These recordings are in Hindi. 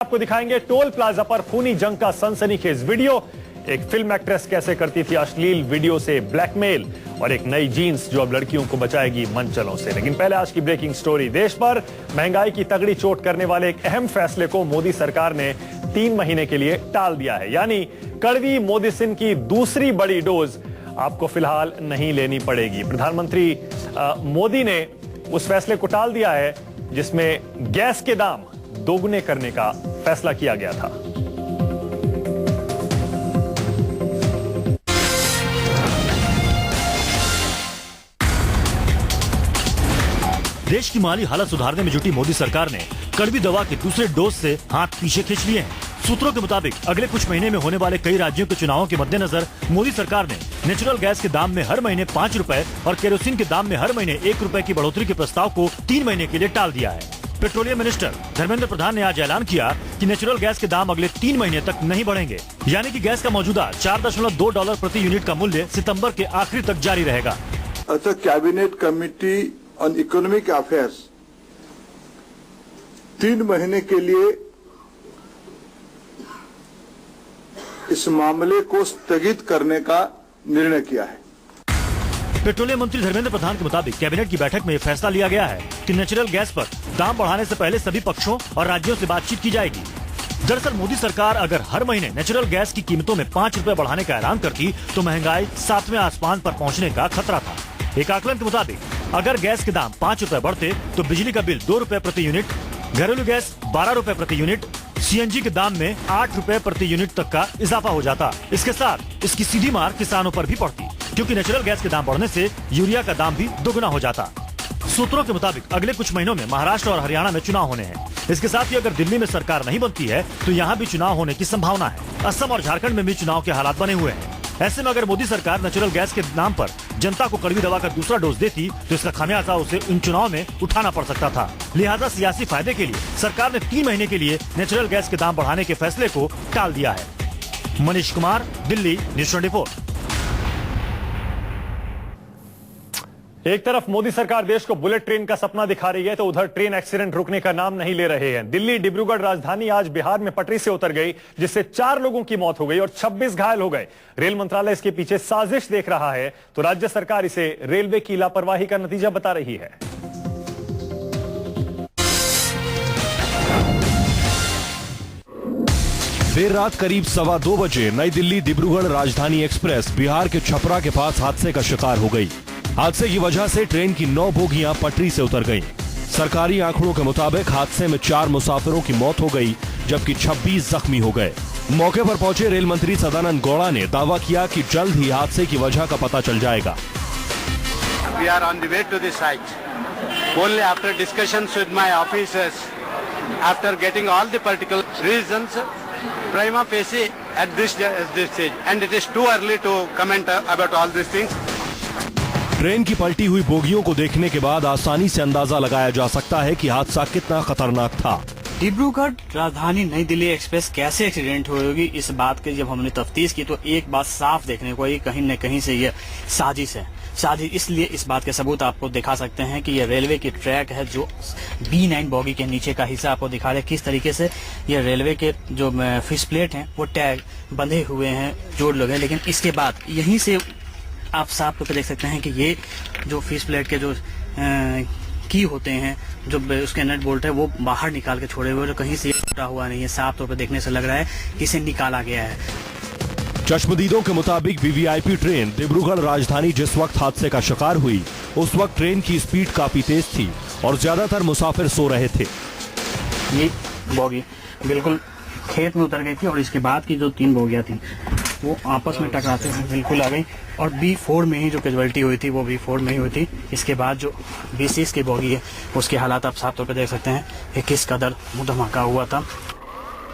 आपको दिखाएंगे टोल प्लाजा पर खूनी जंग का सनसनीखेज वीडियो। एक फिल्म एक्ट्रेस कैसे करती थी अश्लील वीडियो से ब्लैकमेल, और एक नई जीन्स जो अब लड़कियों को बचाएगी मनचलों से। लेकिन पहले आज की ब्रेकिंग स्टोरी। देश पर महंगाई की तगड़ी चोट करने वाले एक अहम फैसले को मोदी सरकार ने 3 महीने के लिए टाल दिया है। यानी कड़वी मोदिसिन की दूसरी बड़ी डोज आपको फिलहाल नहीं लेनी पड़ेगी। प्रधानमंत्री मोदी ने उस फैसले को टाल दिया है जिसमें गैस के दाम दोगुने करने का फैसला किया गया था। देश की माली हालत सुधारने में जुटी मोदी सरकार ने कड़वी दवा के दूसरे डोज से हाथ पीछे खींच लिए हैं। सूत्रों के मुताबिक अगले कुछ महीने में होने वाले कई राज्यों के चुनावों के मद्देनजर मोदी सरकार ने नेचुरल गैस के दाम में हर महीने 5 रुपए और केरोसिन के दाम में हर महीने 1 रुपए की बढ़ोतरी के प्रस्ताव को 3 महीने के लिए टाल दिया है। पेट्रोलियम मिनिस्टर धर्मेंद्र प्रधान ने आज ऐलान किया कि नेचुरल गैस के दाम अगले 3 महीने तक नहीं बढ़ेंगे। यानी कि गैस का मौजूदा $4.2 प्रति यूनिट का मूल्य सितंबर के आखिरी तक जारी रहेगा। Cabinet committee on economic affairs 3 महीने के लिए इस मामले को स्थगित करने का निर्णय किया है। पेट्रोलियम मंत्री धर्मेंद्र प्रधान के मुताबिक कैबिनेट की बैठक में यह फैसला लिया गया है कि नेचुरल गैस पर दाम बढ़ाने से पहले सभी पक्षों और राज्यों से बातचीत की जाएगी। दरअसल मोदी सरकार अगर हर महीने नेचुरल गैस की कीमतों में 5 रुपए बढ़ाने का ऐलान करती तो महंगाई 7वें आसमान पर पहुंचने का खतरा था। एक आकलन के मुताबिक अगर गैस के दाम 5 रुपए बढ़ते तो बिजली का बिल 2 रुपए प्रति यूनिट, घरेलू गैस 12 रुपए प्रति यूनिट, सीएनजी के दाम में 8 रुपए प्रति यूनिट तक का इजाफा हो जाता। इसके साथ इसकी सीधी मार किसानों पर भी पड़ती, क्योंकि नेचुरल गैस के दाम बढ़ने से यूरिया का दाम भी दोगुना हो जाता। सूत्रों के मुताबिक अगले कुछ महीनों में महाराष्ट्र और हरियाणा में चुनाव होने हैं। इसके साथ ही अगर दिल्ली में सरकार नहीं बनती है तो यहाँ भी चुनाव होने की संभावना है। असम और झारखंड में भी चुनाव के हालात बने हुए हैं। ऐसे में अगर मोदी सरकार नेचुरल गैस के नाम पर जनता को कड़वी दवा का दूसरा डोज देती तो इसका खामियाजा उसे इन चुनाव में उठाना पड़ सकता था। लिहाजा सियासी फायदे के लिए सरकार ने 3 महीने के लिए नेचुरल गैस के दाम बढ़ाने के फैसले को टाल दिया है। मनीष कुमार, दिल्ली, न्यूज़ 24। एक तरफ मोदी सरकार देश को बुलेट ट्रेन का सपना दिखा रही है तो उधर ट्रेन एक्सीडेंट रुकने का नाम नहीं ले रहे हैं। दिल्ली डिब्रूगढ़ राजधानी आज बिहार में पटरी से उतर गई, जिससे 4 लोगों की मौत हो गई और 26 घायल हो गए। रेल मंत्रालय इसके पीछे साजिश देख रहा है तो राज्य सरकार इसे रेलवे की लापरवाही का नतीजा बता रही है। देर रात करीब 2:15 बजे नई दिल्ली डिब्रूगढ़ राजधानी एक्सप्रेस बिहार के छपरा के पास हादसे का शिकार हो गई। हादसे की वजह से ट्रेन की 9 बोगियां पटरी से उतर गईं। सरकारी आंकड़ों के मुताबिक हादसे में 4 मुसाफिरों की मौत हो गई जबकि 26 जख्मी हो गए। मौके पर पहुंचे रेल मंत्री सदानंद गौड़ा ने दावा किया कि जल्द ही हादसे की वजह का पता चल जाएगा। We are on the way to the site. Only after discussions with my officers, after getting all the particular reasons, prima facie at this stage, and it is too early to comment about all these things. Train की पलटी हुई बोगियों को देखने के बाद आसानी से अंदाजा लगाया जा सकता है कि हादसा कितना खतरनाक था। डिब्रूगढ़ राजधानी नई दिल्ली एक्सप्रेस कैसे एक्सीडेंट हुई होगी, इस बात की जब हमने तफ्तीश की तो एक बात साफ देखने को आई, कहीं न कहीं से ये साजिश है। साजिश इसलिए इस बात के सबूत आपको दिखा सकते हैं कि ये रेलवे की ट्रैक है जो B9 बोगी के नीचे का हिस्सा आपको दिखा रहे हैं किस तरीके से ये रेलवे के जो फिश प्लेट हैं वो टैग बंधे हुए हैं, जोड़ लोग हैं। लेकिन इसके बाद यहीं से आप साफ तौर पर देख सकते हैं कि ये जो फिश प्लेट के जो की होते हैं, जो उसके नट बोल्ट है वो बाहर निकाल के छोड़े हुए, कहीं से टूटा हुआ नहीं है। साफ तौर पर देखने से लग रहा है कि इसे निकाला गया है। चश्मदीदों के मुताबिक वीवीआईपी ट्रेन डिब्रूगढ़ राजधानी जिस वक्त हादसे का शिकार हुई उस वक्त ट्रेन की स्पीड काफी तेज थी और ज्यादातर मुसाफिर सो रहे थे। ये बोगी बिल्कुल खेत में उतर गई थी और इसके बाद की जो 3 बोगियां थी वो आपस में टकराते हुए बिल्कुल आ गई और B4 में ही जो कैजुअलिटी हुई थी वो B4 में ही हुई थी। इसके बाद जो B6 की बोगी है उसके हालात आप साफ तौर पर देख सकते हैं कि किस कदर मुंह धमाका हुआ था।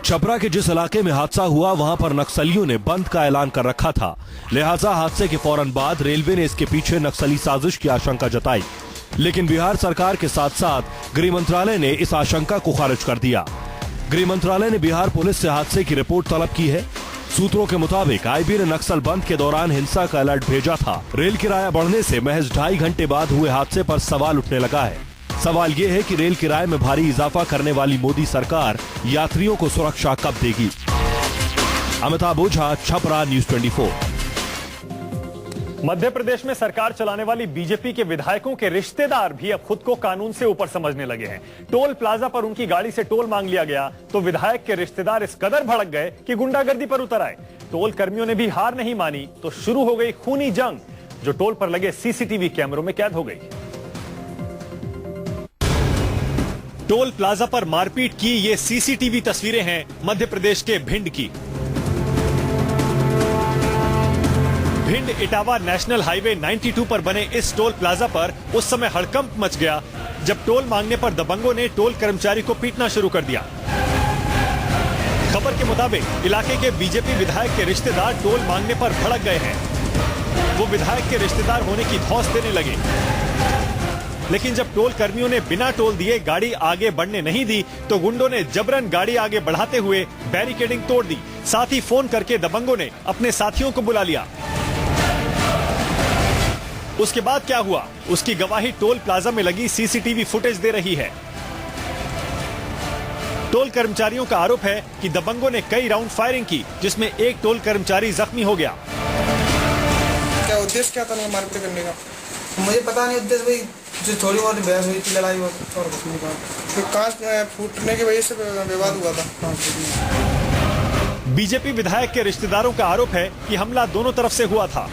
छपरा के जिस इलाके में हादसा हुआ वहां पर नक्सलियों ने बंद का ऐलान कर रखा था, लिहाजा हादसे के फौरन बाद रेलवे ने इसके पीछे नक्सली साजिश की आशंका जताई। लेकिन बिहार सरकार के साथ साथ गृह मंत्रालय ने इस आशंका को खारिज कर दिया। गृह मंत्रालय ने बिहार पुलिस से हादसे की रिपोर्ट तलब की है। सूत्रों के मुताबिक आईबी ने नक्सल बंद के दौरान हिंसा का अलर्ट भेजा था। रेल किराया बढ़ने से महज 2.5 घंटे बाद हुए हादसे पर सवाल उठने लगा है। सवाल ये है कि रेल किराए में भारी इजाफा करने वाली मोदी सरकार यात्रियों को सुरक्षा कब देगी। अमिताभ ओझा, छपरा, न्यूज 24। मध्य प्रदेश में सरकार चलाने वाली बीजेपी के विधायकों के रिश्तेदार भी अब खुद को कानून से ऊपर समझने लगे हैं। टोल प्लाजा पर उनकी गाड़ी से टोल मांग लिया गया तो विधायक के रिश्तेदार इस कदर भड़क गए कि गुंडागर्दी पर उतर आए। टोल कर्मियों ने भी हार नहीं मानी तो शुरू हो गई खूनी जंग, जो टोल पर लगे सीसीटीवी कैमरों में कैद हो गई। टोल प्लाजा पर मारपीट की ये सीसीटीवी तस्वीरें हैं मध्य प्रदेश के भिंड की। भिंड इटावा नेशनल हाईवे 92 पर बने इस टोल प्लाजा पर उस समय हड़कंप मच गया जब टोल मांगने पर दबंगों ने टोल कर्मचारी को पीटना शुरू कर दिया। खबर के मुताबिक इलाके के बीजेपी विधायक के रिश्तेदार टोल मांगने पर भड़क गए हैं। वो विधायक के रिश्तेदार होने की धौंस देने लगे, लेकिन जब टोल कर्मियों ने बिना टोल दिए गाड़ी आगे बढ़ने नहीं दी तो गुंडों ने जबरन गाड़ी आगे बढ़ाते हुए बैरिकेडिंग तोड़ दी। साथ ही फोन करके दबंगों ने अपने साथियों को बुला लिया। उसके बाद क्या हुआ, उसकी गवाही टोल प्लाजा में लगी सीसीटीवी फुटेज दे रही है। टोल कर्मचारियों का आरोप है कि दबंगों ने कई राउंड फायरिंग की, जिसमें एक टोल कर्मचारी जख्मी हो गया। क्या उद्देश्य क्या था मारपीट करने का? मुझे पता नहीं उद्देश्य भाई, जो थोड़ी बहुत बहस हुई थी, लड़ाई और कुछ नहीं कहा। तो कांच फूटने की वजह से विवाद हुआ था। बीजेपी विधायक के रिश्तेदारों का आरोप है कि हमला दोनों तरफ से हुआ था।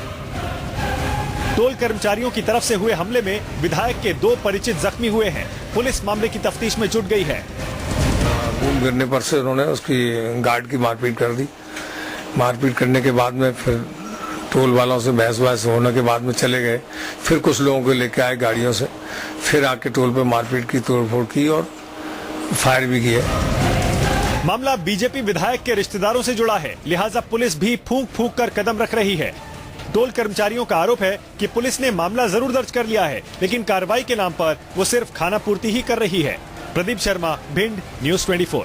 टोल कर्मचारियों की तरफ से हुए हमले में विधायक के 2 परिचित जख्मी हुए हैं। पुलिस मामले की तफ्तीश में जुट गई है। बूम गिरने पर से उन्होंने उसकी गार्ड की मारपीट कर दी। मारपीट करने के बाद में फिर टोल वालों से बहस होने के बाद में चले गए। फिर कुछ लोगों को लेके आए गाड़ियों से, फिर आके टोल पे मारपीट की, तोड़फोड़ की और फायर भी किया। मामला बीजेपी विधायक के रिश्तेदारों से जुड़ा है, लिहाजा पुलिस भी फूंक फूंक कर कदम रख रही है। टोल कर्मचारियों का आरोप है कि पुलिस ने मामला जरूर दर्ज कर लिया है, लेकिन कार्रवाई के नाम पर वो सिर्फ खाना पूर्ति ही कर रही है। प्रदीप शर्मा, भिंड, न्यूज 24।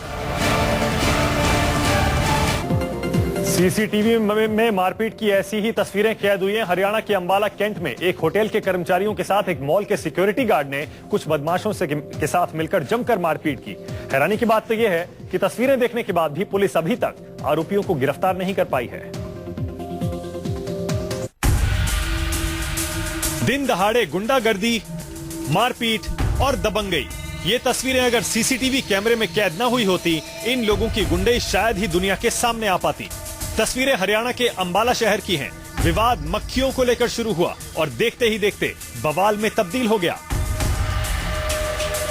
सीसीटीवी में मारपीट की ऐसी ही तस्वीरें कैद हुई हैं। हरियाणा के अंबाला कैंट में एक होटल के कर्मचारियों के साथ एक मॉल के सिक्योरिटी गार्ड ने कुछ बदमाशों के साथ मिलकर जमकर मारपीट की। हैरानी की बात तो यह है कि तस्वीरें देखने के बाद भी पुलिस अभी तक आरोपियों को गिरफ्तार नहीं कर पाई है। दिन दहाड़े गुंडागर्दी, मारपीट और दबंगई, ये तस्वीरें अगर सीसीटीवी कैमरे में कैद न हुई होती, इन लोगों की गुंडई शायद ही दुनिया के सामने आ पाती। तस्वीरें हरियाणा के अंबाला शहर की हैं। विवाद मक्खियों को लेकर शुरू हुआ और देखते ही देखते बवाल में तब्दील हो गया।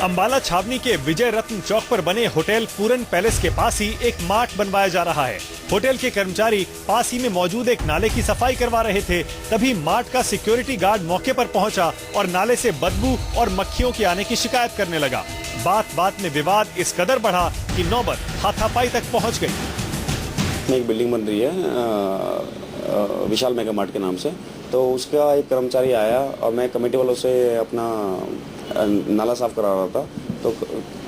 अंबाला छावनी के विजय रत्न चौक पर बने होटल पूरन पैलेस के पास ही एक मार्ट बनवाया जा रहा है। होटल के कर्मचारी पास ही में मौजूद एक नाले की सफाई करवा रहे थे, तभी मार्ट का सिक्योरिटी गार्ड मौके पर पहुंचा और नाले से बदबू और मक्खियों के आने की शिकायत करने लगा। बात बात में विवाद इस कदर बढ़ा कि नौबत हाथापाई तक पहुंच गई। एक बिल्डिंग बन रही है विशाल मेगा मार्ट के नाम से, तो उसका एक कर्मचारी आया और मैं कमेटी वालों से अपना नाला साफ करा रहा था, तो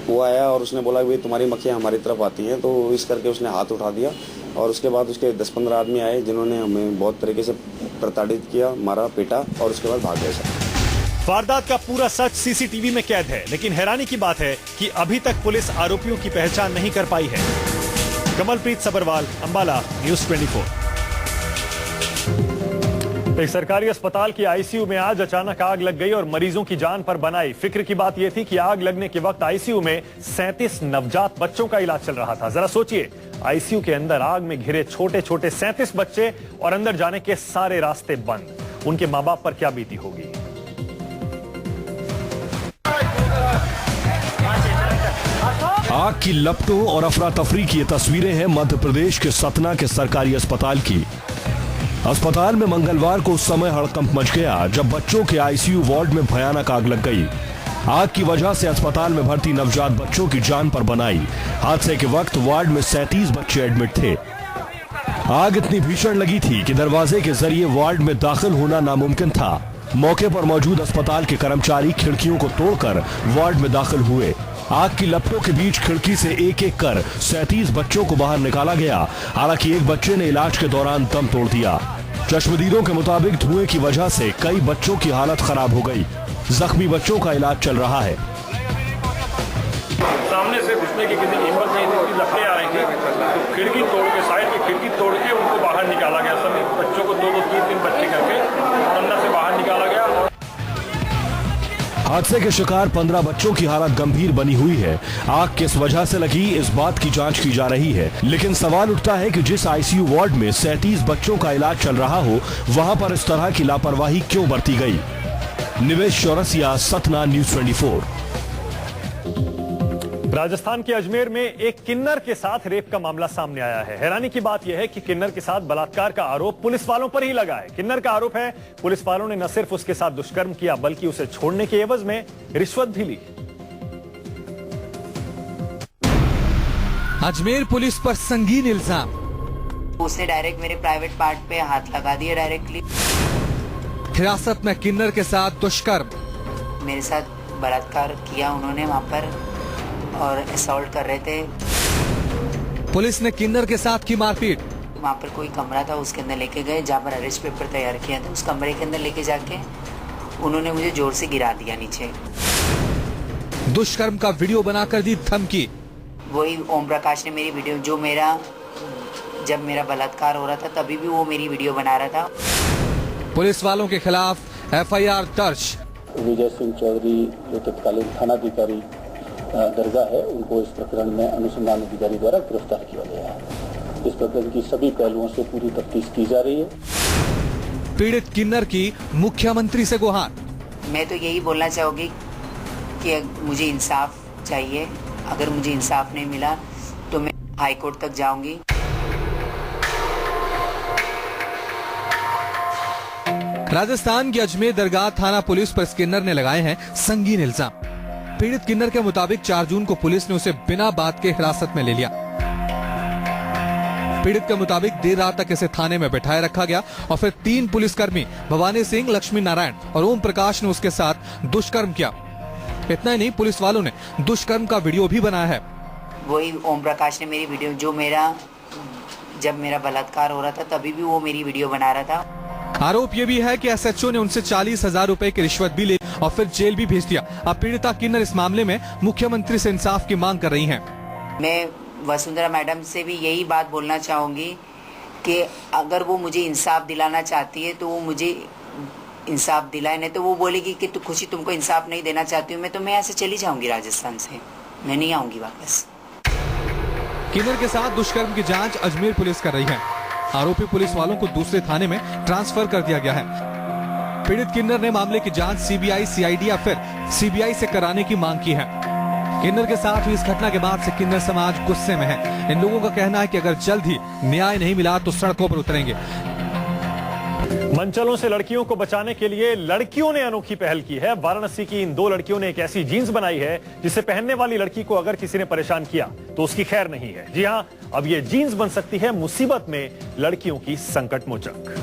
वो आया और उसने बोला कि तुम्हारी मक्खियाँ हमारी तरफ आती हैं, तो इस करके उसने हाथ उठा दिया और उसके बाद उसके 10-15 आदमी आए जिन्होंने हमें बहुत तरीके से प्रताड़ित किया, मारा, पीटा और उसके बाद भाग गए। वारदात का पूरा सच सीसीटीवी में कैद है, लेकिन हैरानी की बात है कि अभी तक पुलिस आरोपियों की पहचान नहीं कर पाई है। कमलप्रीत सबरवाल, अंबाला, न्यूज 24। एक सरकारी अस्पताल की आईसीयू में आज अचानक आग लग गई और मरीजों की जान पर बनाई। फिक्र की बात यह थी कि आग लगने के वक्त आईसीयू में 37 नवजात बच्चों का इलाज चल रहा था। जरा सोचिए, आईसीयू के अंदर आग में घिरे छोटे छोटे 37 बच्चे और अंदर जाने के सारे रास्ते बंद। उनके मां बाप पर क्या बीती होगी। आग की लपटों और अफरा तफरी की ये तस्वीरें हैं मध्य प्रदेश के सतना के सरकारी अस्पताल की। अस्पताल में मंगलवार को उस समय हड़कंप मच गया जब बच्चों के आईसीयू वार्ड में भयानक आग लग गई। आग की वजह से अस्पताल में भर्ती नवजात बच्चों की जान पर बनाई। हादसे के वक्त वार्ड में 37 बच्चे एडमिट थे। आग इतनी भीषण लगी थी कि दरवाजे के जरिए वार्ड में दाखिल होना नामुमकिन था। मौके पर मौजूद अस्पताल के कर्मचारी खिड़कियों को तोड़कर वार्ड में दाखिल हुए। आग की लपटों के बीच खिड़की से एक एक कर 37 बच्चों को बाहर निकाला गया। हालांकि एक बच्चे ने इलाज के दौरान दम तोड़ दिया। चश्मदीदों के मुताबिक धुएं की वजह से कई बच्चों की हालत खराब हो गई। जख्मी बच्चों का इलाज चल रहा है। सामने से घुसने की किसी की हिम्मत नहीं थी, लपटें आ रही थी, तो खिड़की तोड़ के, साइड की खिड़की तोड़ के उनको बाहर निकाला गया। सभी बच्चों को 2-2, 3-3 बच्चे करके और अंदर से बाहर निकाला गया। हादसे के शिकार 15 बच्चों की हालत गंभीर बनी हुई है। आग किस वजह से लगी, इस बात की जांच की जा रही है। लेकिन सवाल उठता है कि जिस आईसीयू वार्ड में 37 बच्चों का इलाज चल रहा हो, वहां पर इस तरह की लापरवाही क्यों बरती गई। निवेश चौरसिया, सतना न्यूज़ 24। राजस्थान के अजमेर में एक किन्नर के साथ रेप का मामला सामने आया है। हैरानी की बात यह है कि किन्नर के साथ बलात्कार का आरोप पुलिस वालों पर ही लगा है। किन्नर का आरोप है पुलिस वालों ने न सिर्फ उसके साथ दुष्कर्म किया बल्कि उसे छोड़ने के एवज में रिश्वत भी ली। अजमेर पुलिस पर संगीन इल्जाम। उसने डायरेक्ट मेरे प्राइवेट पार्ट पे हाथ लगा दिया डायरेक्टली। हिरासत में किन्नर के साथ दुष्कर्म। मेरे साथ बलात्कार किया उन्होंने वहाँ पर और असॉल्ट कर रहे थे। पुलिस ने किन्नर के साथ की मारपीट। वहाँ पर कोई कमरा था, उसके अंदर लेके गए जहाँ पर अरेस्ट पेपर तैयार किया था। उस कमरे के अंदर लेके जाके उन्होंने मुझे जोर से गिरा दिया नीचे। दुष्कर्म का वीडियो बनाकर दी धमकी। वही ओम प्रकाश ने मेरी वीडियो, जो जब मेरा बलात्कार हो रहा था तभी भी वो मेरी वीडियो बना रहा था। पुलिस वालों के खिलाफ FIR दर्ज। विजय सिंह चौधरी जो तत्कालीन थानाधिकारी दरगाह है, उनको इस प्रकरण में अनुसंधान अधिकारी द्वारा गिरफ्तार किया गया है। इस प्रकरण की सभी पहलुओं से पूरी तफ्तीश की जा रही है। पीड़ित किन्नर की मुख्यमंत्री से गुहार। मैं तो यही बोलना चाहूंगी कि मुझे इंसाफ चाहिए। अगर मुझे इंसाफ नहीं मिला तो मैं हाई कोर्ट तक जाऊंगी। राजस्थान की अजमेर दरगाह थाना पुलिस पर किन्नर ने लगाए हैं संगीन इल्जाम। पीड़ित किन्नर के मुताबिक 4 जून को पुलिस ने उसे बिना बात के हिरासत में ले लिया। पीड़ित के मुताबिक देर रात तक इसे थाने में बैठाए रखा गया और फिर 3 पुलिसकर्मी भवानी सिंह, लक्ष्मी नारायण और ओम प्रकाश ने उसके साथ दुष्कर्म किया। इतना ही नहीं, पुलिस वालों ने दुष्कर्म का वीडियो भी बनाया है। वही ओम प्रकाश ने मेरी वीडियो, जब मेरा बलात्कार हो रहा था तभी भी वो मेरी वीडियो बना रहा था। आरोप ये भी है कि SHO ने उनसे 40,000 रुपए की रिश्वत भी ली और फिर जेल भी भेज दिया। अब पीड़िता किन्नर इस मामले में मुख्यमंत्री से इंसाफ की मांग कर रही हैं। मैं वसुंधरा मैडम से भी यही बात बोलना चाहूंगी कि अगर वो मुझे इंसाफ दिलाना चाहती है तो वो मुझे इंसाफ दिलाए, नहीं तो वो बोलेगी कि तू खुशी तुमको इंसाफ नहीं देना चाहती हूँ मैं ऐसे चली जाऊंगी राजस्थान से, मैं नहीं आऊंगी वापस। किन्नर के साथ दुष्कर्म की जांच अजमेर पुलिस कर रही है। आरोपी पुलिस वालों को दूसरे थाने में ट्रांसफर कर दिया गया है। पीड़ित किन्नर ने मामले की जांच CBI, CID या फिर CBI से कराने की मांग की है। किन्नर के साथ हुई इस घटना के बाद से किन्नर समाज गुस्से में है। इन लोगों का कहना है कि अगर जल्द ही न्याय नहीं मिला तो सड़कों पर उतरेंगे। मंचलों से लड़कियों को बचाने के लिए लड़कियों ने अनोखी पहल की है। वाराणसी की इन 2 लड़कियों ने एक ऐसी जीन्स बनाई है जिसे पहनने वाली लड़की को अगर किसी ने परेशान किया तो उसकी खैर नहीं है। जी हां, अब ये जीन्स बन सकती है मुसीबत में लड़कियों की संकट मोचक।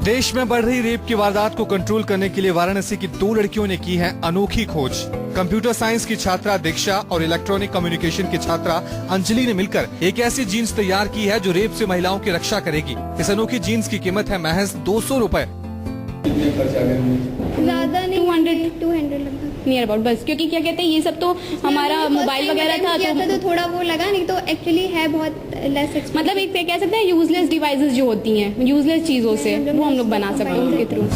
देश में बढ़ रही रेप की वारदात को कंट्रोल करने के लिए वाराणसी की 2 लड़कियों ने की है अनोखी खोज। कंप्यूटर साइंस की छात्रा दीक्षा और इलेक्ट्रॉनिक कम्युनिकेशन की छात्रा अंजलि ने मिलकर एक ऐसी जीन्स तैयार की है जो रेप से महिलाओं की रक्षा करेगी। इस अनोखी जीन्स की कीमत है महज 200 रुपए। ज्यादा नहीं, 200 नियर अबाउट बस, क्योंकि क्या कहते हैं ये सब तो हमारा मोबाइल वगैरह था तो थोड़ा वो लगा, नहीं तो एक्चुअली है बहुत लेस, मतलब एक कह सकते हैं यूजलेस डिवाइसेस जो होती हैं, यूजलेस चीजों से वो हम लोग बना सकते हैं उनके थ्रू।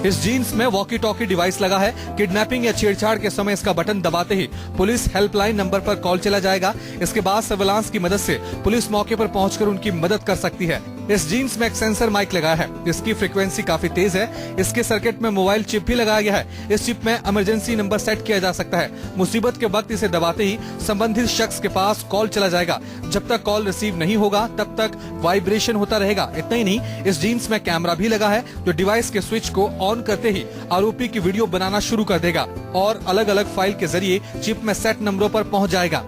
इस जीन्स में वॉकी टॉकी डिवाइस लगा है। किडनैपिंग या छेड़छाड़ के समय इसका बटन दबाते ही पुलिस हेल्पलाइन नंबर पर कॉल चला जाएगा। इसके बाद सर्विलांस की मदद से पुलिस मौके पर पहुंचकर उनकी मदद कर सकती है। इस जीन्स में एक सेंसर माइक लगाया है जिसकी फ्रीक्वेंसी काफी तेज है। इसके सर्किट में मोबाइल चिप भी लगाया गया है। इस चिप में इमरजेंसी नंबर सेट किया जा सकता है। मुसीबत के वक्त इसे दबाते ही संबंधित शख्स के पास कॉल चला जाएगा। जब तक कॉल रिसीव नहीं होगा तब तक वाइब्रेशन होता रहेगा। इतना ही नहीं, इस जीन्स में कैमरा भी लगा है जो डिवाइस के स्विच को ऑन करते ही आरोपी की वीडियो बनाना शुरू कर देगा और अलग अलग फाइल के जरिए चिप में सेट नंबरों पर पहुंच जाएगा।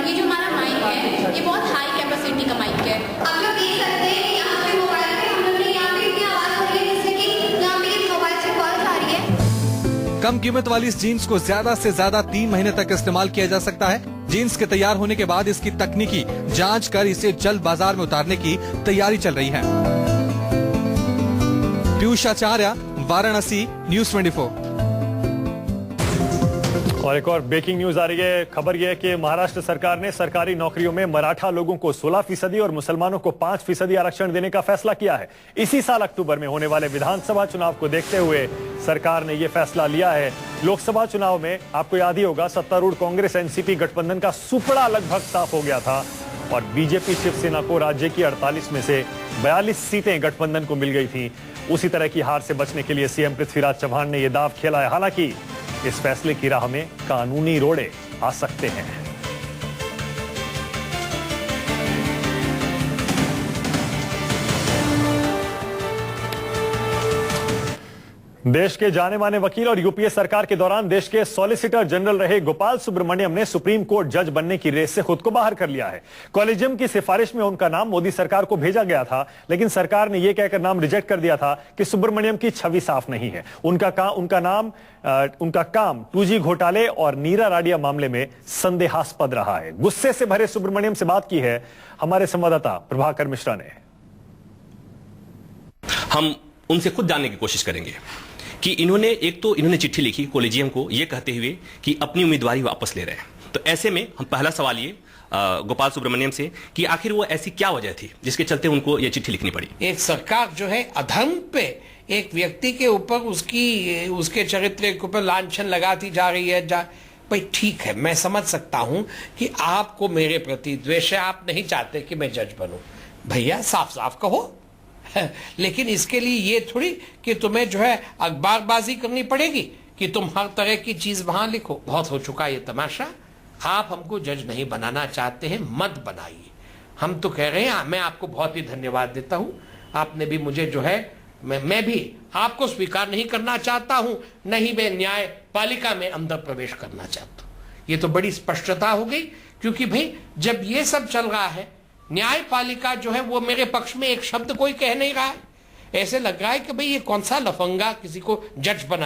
ये जो हमारा माइक है ये बहुत हाई कैपेसिटी का माइक है। आप लोग देख सकते हैं यहाँ पे मोबाइल पे हम लोग ने यहाँ पे इतनी आवाज हो रही है जिससे कि यहाँ पे मोबाइल से कॉल आ रही है। कम कीमत वाली इस जीन्स को ज्यादा से ज्यादा 3 महीने तक इस्तेमाल किया जा सकता है। जीन्स के तैयार होने के बाद इसकी तकनीकी जांच कर इसे जल्द बाजार में उतारने की तैयारी चल रही है। पीयूष आचार्य, वाराणसी, News 24। और एक और ब्रेकिंग न्यूज आ रही है। खबर यह है कि महाराष्ट्र सरकार ने सरकारी नौकरियों में मराठा लोगों को 16% और मुसलमानों को 5% आरक्षण देने का फैसला किया है। इसी साल अक्टूबर में होने वाले विधानसभा चुनाव को देखते हुए सरकार ने यह फैसला लिया है। लोकसभा चुनाव में आपको याद ही होगा, सत्तारूढ़ कांग्रेस एनसीपी गठबंधन का सुपड़ा लगभग साफ हो गया था और बीजेपी शिवसेना को राज्य की 48 में से 42 सीटें गठबंधन को मिल गई थी। उसी तरह की हार से बचने के लिए सीएम पृथ्वीराज चौहान ने यह दांव खेला है। हालांकि इस फैसले की राह में कानूनी रोड़े आ सकते हैं। देश के जाने माने वकील और यूपीए सरकार के दौरान देश के सॉलिसिटर जनरल रहे गोपाल सुब्रमण्यम ने सुप्रीम कोर्ट जज बनने की रेस से खुद को बाहर कर लिया है। कॉलेजियम की सिफारिश में उनका नाम मोदी सरकार को भेजा गया था, लेकिन सरकार ने यह कहकर नाम रिजेक्ट कर दिया था कि सुब्रमण्यम की छवि साफ नहीं है। उनका काम 2G घोटाले और नीरा राडिया मामले में संदेहास्पद रहा है। गुस्से से भरे सुब्रमण्यम से बात की है हमारे संवाददाता प्रभाकर मिश्रा ने। हम उनसे खुद जानने की कोशिश करेंगे कि इन्होंने चिट्ठी लिखी कॉलेजियम को ये कहते हुए कि अपनी उम्मीदवारी वापस ले रहे हैं। तो ऐसे में हम पहला सवाल ये गोपाल सुब्रमण्यम से कि आखिर वो ऐसी क्या वजह थी जिसके चलते उनको ये चिट्ठी लिखनी पड़ी। एक सरकार जो है अधर्म पे एक व्यक्ति के ऊपर उसके चरित्र के ऊपर लांछन लगाती जा रही है। भाई ठीक है, मैं समझ सकता हूं कि आपको मेरे प्रति द्वेष है, आप नहीं चाहते कि मैं जज बनूं। भैया साफ साफ कहो। लेकिन इसके लिए ये थोड़ी कि तुम्हें जो है अखबारबाजी करनी पड़ेगी कि तुम हर तरह की चीज वहां लिखो। बहुत हो चुका ये तमाशा। आप हमको जज नहीं बनाना चाहते हैं, मत बनाइए। हम तो कह रहे हैं, मैं आपको बहुत ही धन्यवाद देता हूं। आपने भी मुझे जो है, मैं भी आपको स्वीकार नहीं करना चाहता हूं, नहीं मैं न्यायपालिका में अंदर प्रवेश करना चाहता हूं। ये तो बड़ी स्पष्टता हो गई, क्योंकि भाई जब ये सब चल रहा है, न्यायपालिका जो है वो मेरे पक्ष में एक शब्द कोई कह नहीं रहा है। ऐसे लग रहा है कि भाई ये कौन सा लफंगा किसी को जज बना